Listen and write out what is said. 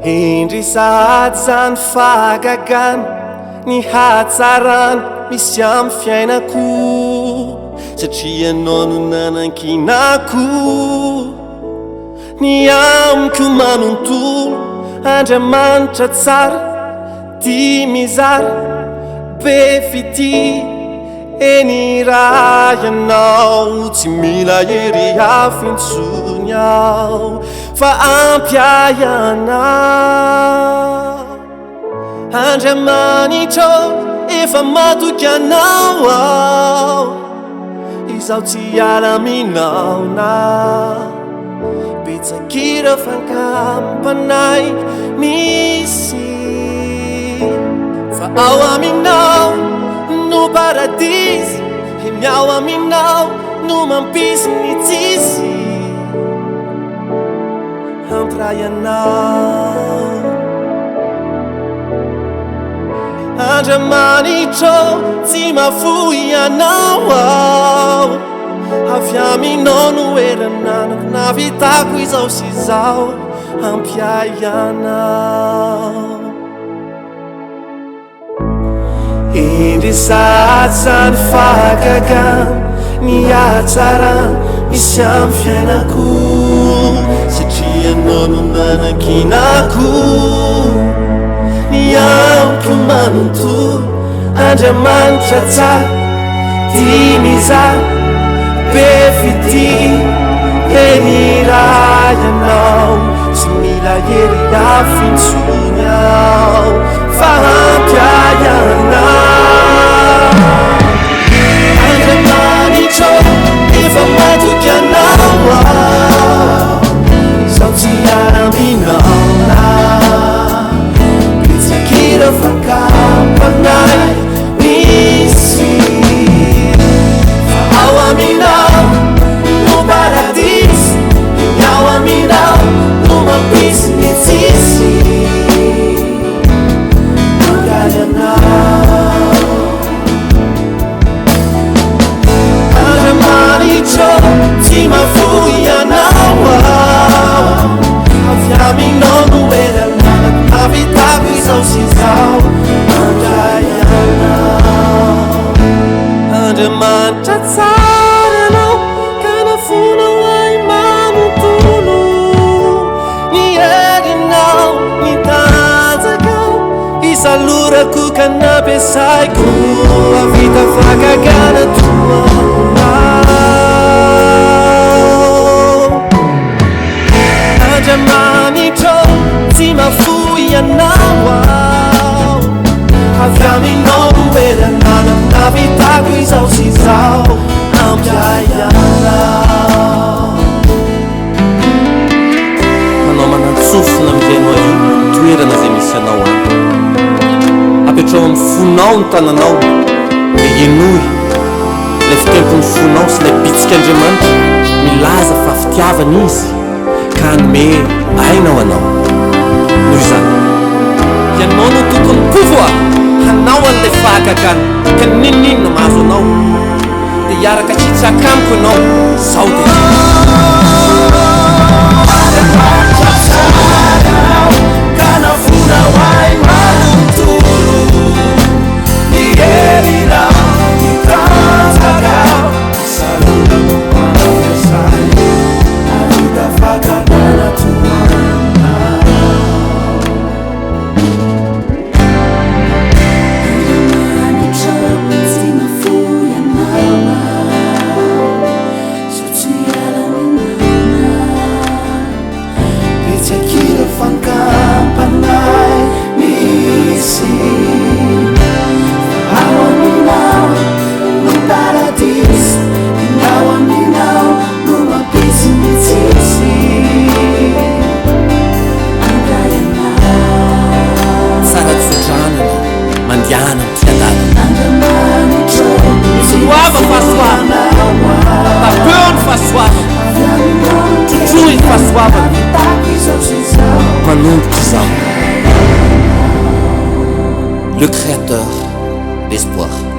Indry sahady zany fahagagana ny hatsarany misy amy fiainako satria anao no nanankinako ny amiko manontolo Andriamanitra tsara ty mizara be fity eny raha ianao tsy mila ery afintsony aho fa ampiaiana Andriamanitra efa matoky anao aho izaho tsy alaminao na betsakira fankampanay misy fa ao aminao no paradisy miao aminao no mampisy ny tsisy ampray anao Andriamanitra tsy mafoy anao aho avy aminao no erananako navitako izao sy izao ampiay anao Indry sahady zany fahagagana ny hatsarany misy amy fiainako satria anao no nanankinako ny amiko manontolo Andriamanitra tsara ty mizara be fity eny raha ianao tsy mila ery afintsony aho fa ampiaiana Andriamanitra efa matoky anao aho izaho tsy alaminao na betsakira fankampanay misy fa ao aminao no paradisy miao aminao no mampisy ny tsisy Andriamanitra tsy mafoy anao aho avy aminao no erananako navitako izao sy izao mandray anao Andriamanitra tsara anao ka nafonao ay manontolo ny erinao ny tanjakao isalorako ka nampiasaiko avita fahagagana toa Andriamanitra tsy mafoy anao aho avy aminao no erananako navitako izao sy izao ampiay anao Manao manantsofina amin'izay anao io toerana izay misy anao any apetrao amin'ny fonao ny tananao le enoy ilay fitempony fonao sy ilay bitsika Andriamanitra milaza fa fitiavana izy ka hanome ainao anao noho izany ianao no tokony pouvoir hanao an'ilay fahagagana ka ninninona mahazo anao dia hiaraka tsitsaka amiko anao zao ka nafonao ay manontolo ny erinao ny tanjakao isalorako ampiasay avita fahagagana toa le créateur d'espoir.